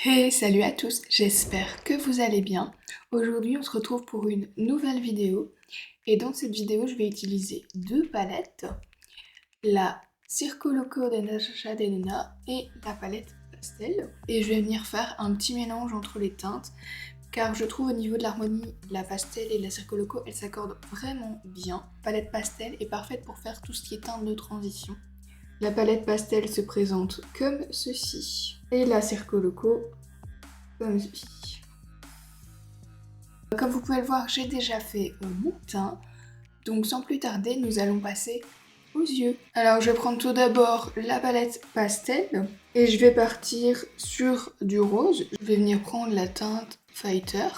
Hey, salut à tous, j'espère que vous allez bien. Aujourd'hui, on se retrouve pour une nouvelle vidéo. Et dans cette vidéo, je vais utiliser deux palettes. La Circo Loco de Natasha Denona et la palette pastel. Et je vais venir faire un petit mélange entre les teintes. Car je trouve au niveau de l'harmonie, la pastel et la Circo Loco, elles s'accordent vraiment bien. La palette pastel est parfaite pour faire tout ce qui est teinte de transition. La palette pastel se présente comme ceci. Et la Circo Loco comme ceci. Comme vous pouvez le voir, j'ai déjà fait mon teint. Donc sans plus tarder, nous allons passer aux yeux. Alors je vais prendre tout d'abord la palette pastel. Et je vais partir sur du rose. Je vais venir prendre la teinte Fighter.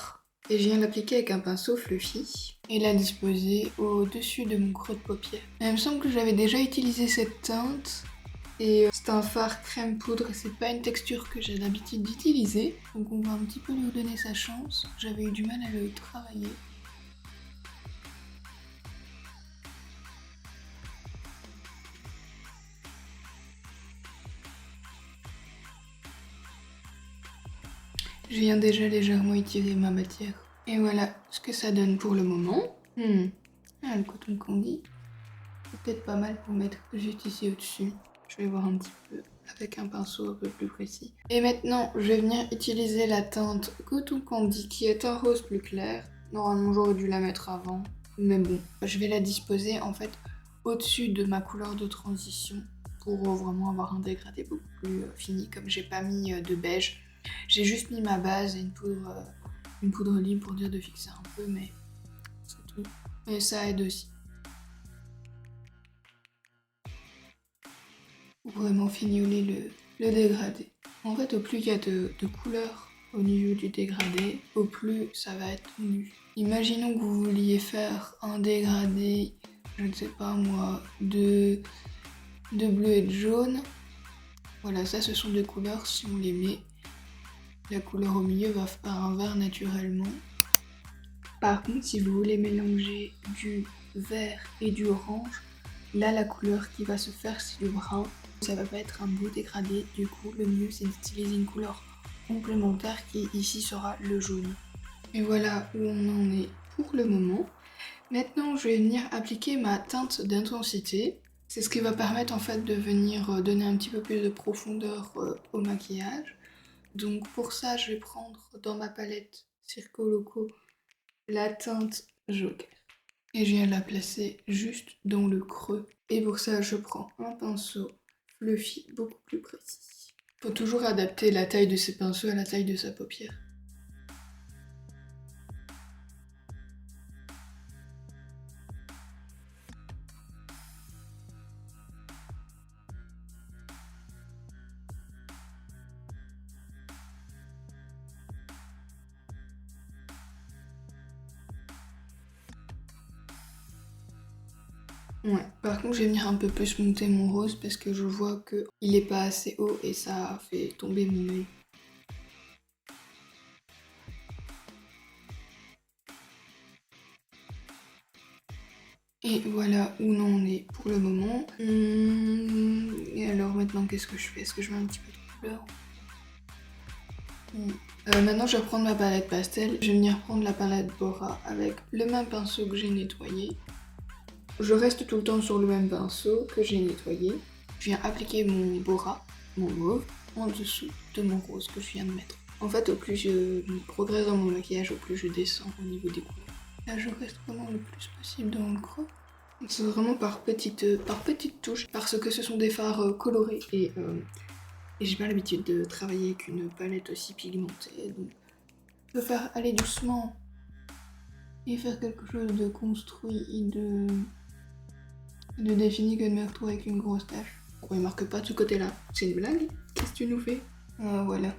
Et je viens l'appliquer avec un pinceau fluffy. Et la disposer au-dessus de mon creux de paupière. Il me semble que j'avais déjà utilisé cette teinte. Et c'est un fard crème poudre, c'est pas une texture que j'ai l'habitude d'utiliser. Donc on va un petit peu lui donner sa chance. J'avais eu du mal à le travailler. Je viens déjà légèrement étirer ma matière. Et voilà ce que ça donne pour le moment. Ah, le coton candy. C'est peut-être pas mal pour mettre juste ici au-dessus. Je vais voir un petit peu avec un pinceau un peu plus précis. Et maintenant, je vais venir utiliser la teinte Coton Candy qui est un rose plus clair. Normalement, j'aurais dû la mettre avant. Mais bon, je vais la disposer en fait au-dessus de ma couleur de transition pour vraiment avoir un dégradé beaucoup plus fini. Comme j'ai pas mis de beige, j'ai juste mis ma base et une poudre libre pour dire de fixer un peu, mais c'est tout. Et ça aide aussi. Pour vraiment fignoler le dégradé. En fait, au plus il y a de couleurs au niveau du dégradé, au plus ça va être nu. Imaginons que vous vouliez faire un dégradé, je ne sais pas moi, de bleu et de jaune. Voilà, ça ce sont des couleurs, si on les met, la couleur au milieu va faire un vert naturellement. Par contre, si vous voulez mélanger du vert et du orange, là la couleur qui va se faire c'est du brun. Ça va pas être un beau dégradé, du coup le mieux c'est d'utiliser une couleur complémentaire qui ici sera le jaune. Et voilà où on en est pour le moment. Maintenant je vais venir appliquer ma teinte d'intensité. C'est ce qui va permettre en fait de venir donner un petit peu plus de profondeur au maquillage. Donc pour ça je vais prendre dans ma palette Circo Loco la teinte Joker. Et je viens la placer juste dans le creux. Et pour ça je prends un pinceau fluffy beaucoup plus précis. Faut toujours adapter la taille de ses pinceaux à la taille de sa paupière. Ouais, par contre je vais venir un peu plus monter mon rose parce que je vois que il est pas assez haut et ça fait tomber mon œil. Et voilà où l'on en est pour le moment. Et alors maintenant qu'est-ce que je fais? Est-ce que je mets un petit peu de couleur? Maintenant je vais reprendre ma palette pastel. Je vais venir prendre la palette Bora avec le même pinceau que j'ai nettoyé. Je reste tout le temps sur le même pinceau que j'ai nettoyé. Je viens appliquer mon Bora, mon mauve, en dessous de mon rose que je viens de mettre. En fait, au plus je progresse dans mon maquillage, au plus je descends au niveau des couleurs. Là, je reste vraiment le plus possible dans le creux. C'est vraiment par petites touches, parce que ce sont des fards colorés et j'ai pas l'habitude de travailler avec une palette aussi pigmentée. Donc, je peux faire aller doucement et faire quelque chose de construit et de défini que de me retrouver avec une grosse tache. On remarque pas de ce côté-là. C'est une blague? Qu'est-ce que tu nous fais? Ah, voilà.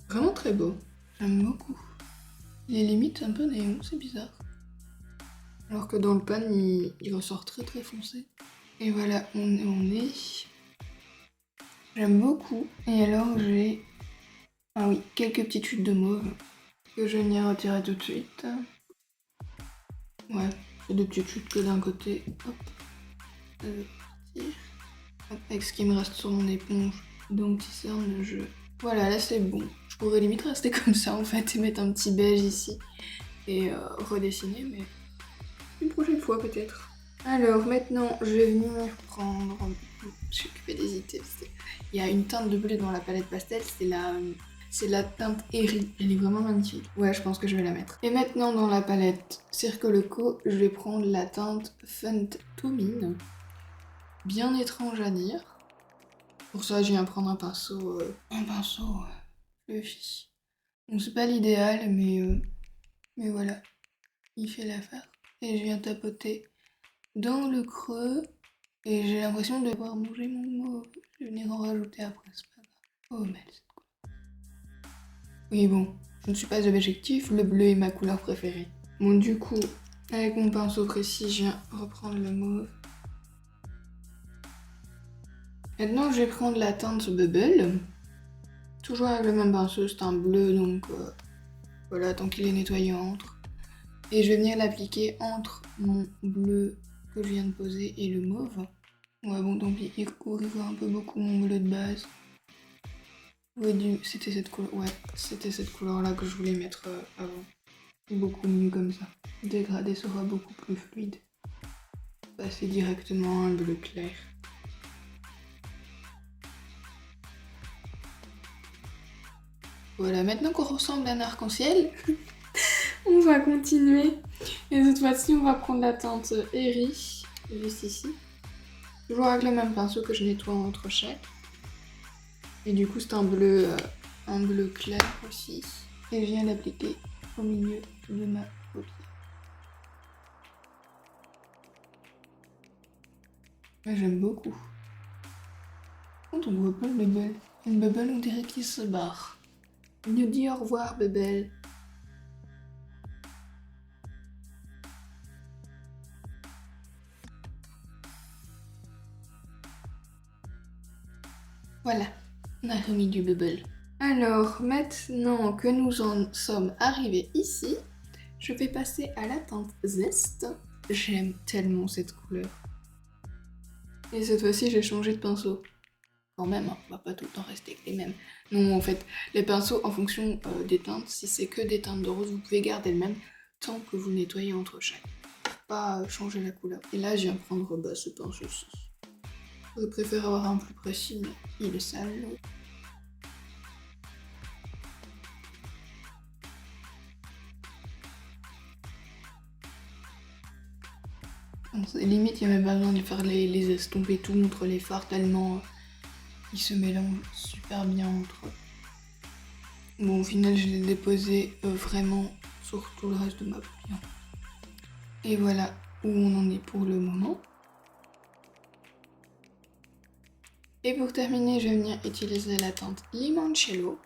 Vraiment très beau. J'aime beaucoup. Les limites un peu néon, c'est bizarre. Alors que dans le pan, il ressort très très foncé. Et voilà, on est. J'aime beaucoup. Et alors j'ai... Ah oui, quelques petites chutes de mauve que je vais venir retirer tout de suite. Ouais, c'est des petites chutes que d'un côté. Hop. avec ce qui me reste sur mon éponge d'anti-cerne le jeu. Voilà, là c'est bon. Je pourrais limite rester comme ça en fait et mettre un petit beige ici et redessiner, mais une prochaine fois peut-être. Alors maintenant, je vais venir prendre... Je suis occupée d'hésiter. Il y a une teinte de bleu dans la palette pastel, c'est la teinte Eri. Elle est vraiment magnifique. Ouais, je pense que je vais la mettre. Et maintenant, dans la palette Circoloco, je vais prendre la teinte Phantomine. Bien étrange à dire. Pour ça, je viens prendre un pinceau fluffy. Bon, c'est pas l'idéal, mais voilà. Il fait l'affaire. Et je viens tapoter dans le creux. Et j'ai l'impression de devoir manger mon mauve. Je vais venir en rajouter après, c'est pas grave. Oh, mais cette couleur. Oui, bon, je ne suis pas objectif, le bleu est ma couleur préférée. Bon, du coup, avec mon pinceau précis, je viens reprendre le mauve. Maintenant, je vais prendre la teinte Bubble. Toujours avec le même pinceau, c'est un bleu, donc voilà, tant qu'il est nettoyé entre. Et je vais venir l'appliquer entre mon bleu que je viens de poser et le mauve. Ouais, bon, tant pis, il couvre un peu beaucoup mon bleu de base. Ouais, c'était cette couleur, ouais, c'était cette couleur-là que je voulais mettre avant. Beaucoup mieux comme ça. Le dégradé sera beaucoup plus fluide. Passer directement à un bleu clair. Voilà, maintenant qu'on ressemble à un arc-en-ciel, on va continuer. Et cette fois-ci, on va prendre la teinte Eri, juste ici. Toujours avec le même pinceau que je nettoie entre chaque. Et du coup, c'est un bleu clair aussi. Et je viens l'appliquer au milieu de ma paupière. J'aime beaucoup. Quand on voit pas le bubble, une bubble on dirait qu'il se barre. Il nous dit au revoir, bubble. Voilà, on a remis du bubble. Alors, maintenant que nous en sommes arrivés ici, je vais passer à la teinte Zest. J'aime tellement cette couleur. Et cette fois-ci, j'ai changé de pinceau. Quand même, hein, on va pas tout le temps rester avec les mêmes. Non, en fait, les pinceaux, en fonction des teintes, si c'est que des teintes de rose, vous pouvez garder le même tant que vous nettoyez entre chaque. Pas changer la couleur. Et là, je viens prendre ce pinceau-ci. Je préfère avoir un plus précis, mais il est sale. Limite, il n'y a même pas besoin de faire les estompes et tout entre les fards, tellement ils se mélangent super bien entre eux. Bon, au final, je l'ai déposé vraiment sur tout le reste de ma paupière. Et voilà où on en est pour le moment. Et pour terminer, je vais venir utiliser la teinte Limoncello.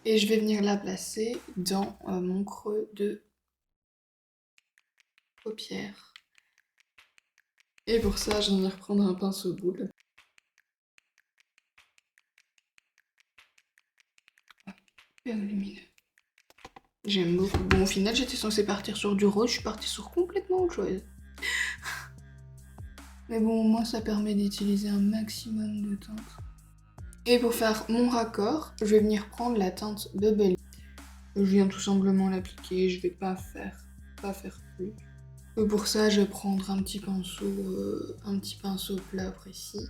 Et je vais venir la placer dans mon creux de paupière. Et pour ça, je vais venir prendre un pinceau boule. Super lumineux. J'aime beaucoup. Bon, au final, j'étais censée partir sur du rose, je suis partie sur complètement autre chose. Mais bon, au moins, ça permet d'utiliser un maximum de teintes. Et pour faire mon raccord, je vais venir prendre la teinte Bubble. Je viens tout simplement l'appliquer, je vais pas faire plus. Et pour ça, je vais prendre un petit pinceau plat précis.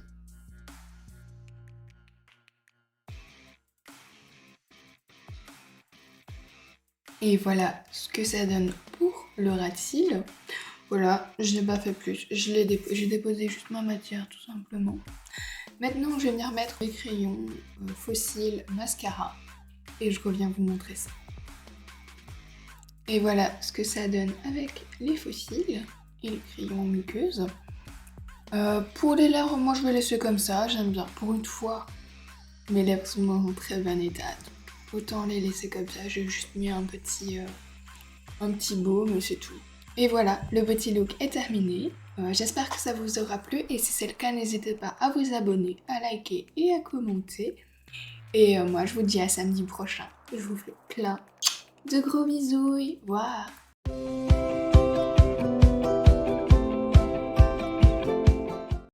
Et voilà ce que ça donne pour le ras de cils. Voilà, je n'ai pas fait plus. J'ai déposé juste ma matière tout simplement. Maintenant, je vais venir mettre les crayons fossiles mascara. Et je reviens vous montrer ça. Et voilà ce que ça donne avec les fossiles et les crayons muqueuses. Pour les lèvres, moi je vais laisser comme ça, j'aime bien. Pour une fois, mes lèvres sont en très bon état. Autant les laisser comme ça, j'ai juste mis un petit baume, c'est tout. Et voilà, le petit look est terminé. J'espère que ça vous aura plu et si c'est le cas, n'hésitez pas à vous abonner, à liker et à commenter. Et moi, je vous dis à samedi prochain. Je vous fais plein de gros bisous. Au revoir.